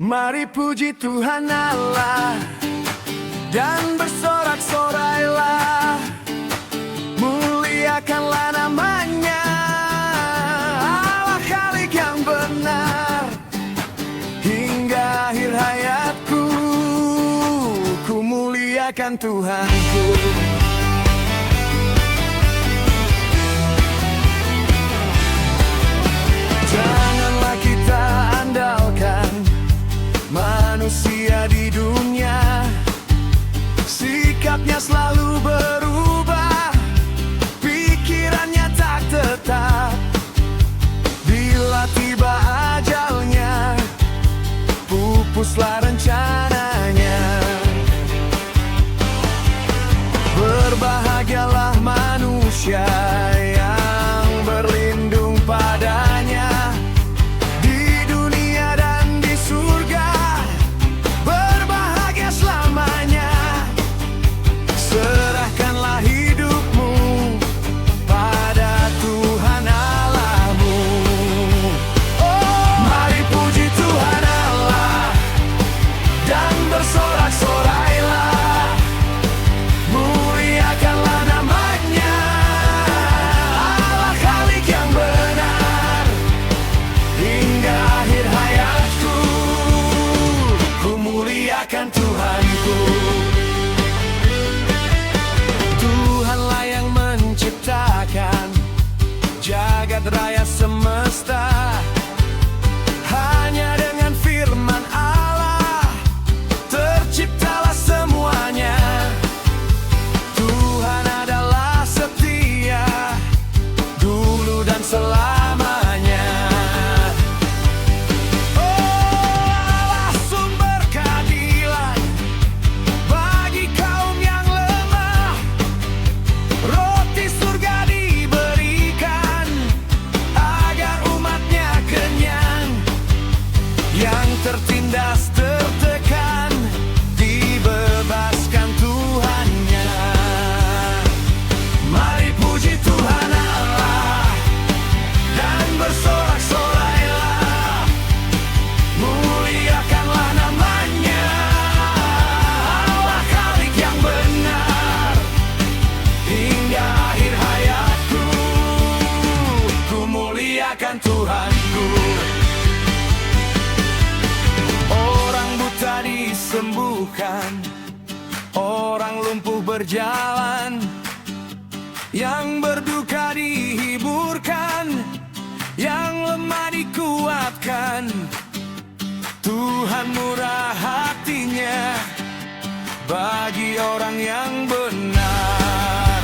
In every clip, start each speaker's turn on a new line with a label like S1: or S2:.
S1: Mari puji Tuhan Allah dan bersorak-sorailah, muliakanlah namanya, Allah Khalik yang benar. Hingga akhir hayatku, ku muliakan Tuhanku. Janganlah kita andalkan manusia di dunia, sikapnya selalu berubah, pikirannya tak tetap. Bila tiba ajalnya, pupuslah rencananya. Berbahagialah manusia yang berlindung padanya, di dunia dan di surga, berbahagia selamanya. Serahkanlah hidupmu pada Tuhan Allahmu. Oh, mari puji Tuhan Allah dan bersorak-sorailah, muliakanlah namanya, Allah Khalik yang benar. Hingga akhir hayatku, ku muliakan Tuhanku. Tuhanlah yang menciptakan jagat raya semesta. Hanya dengan firman Allah terciptalah semuanya. Tuhan adalah setia dulu dan selamanya. Oh, Allah sumber keadilan bagi kaum yang lemah. Roti surga diberikan agar umatnya kenyang. Yang tertindas tertekan dibebaskan Tuhannya. Mari puji Tuhan Allah dan bersorak-sorailah, muliakanlah namanya, Allah Khalik yang benar. Hingga akhir hayatku, ku muliakan Tuhanku. Orang buta disembuhkan, orang lumpuh berjalan, yang berduka dihiburkan, yang lemah dikuatkan. Tuhan murah hatinya bagi orang yang benar.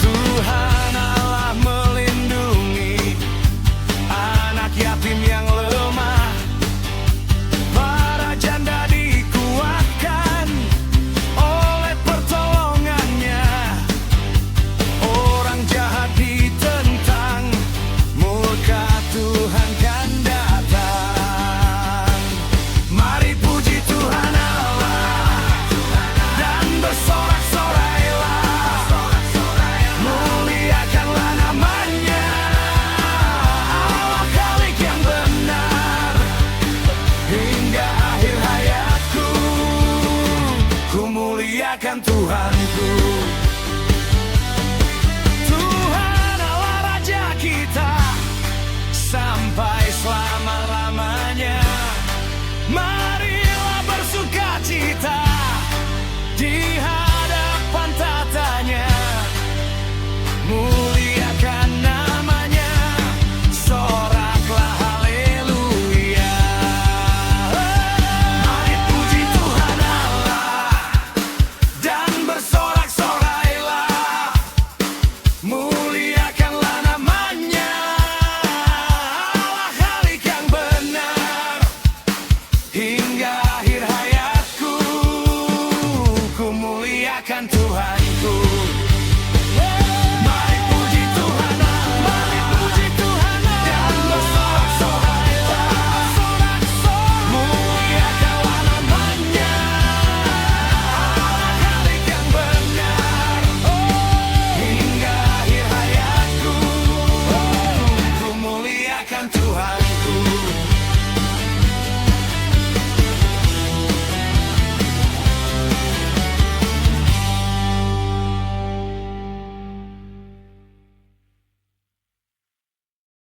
S1: Tuhan Allah melindungi anak yatim yang lemah, para janda dikuatkan oleh pertolongannya. Orang jahat ditentang, murka Tuhan kan datang. Mari puji Tuhan Allah dan bersorak-sorailah, muliakanlah namanya, Allah Khalik yang benar. Hingga akhir hayatku, ku muliakan Tuhan.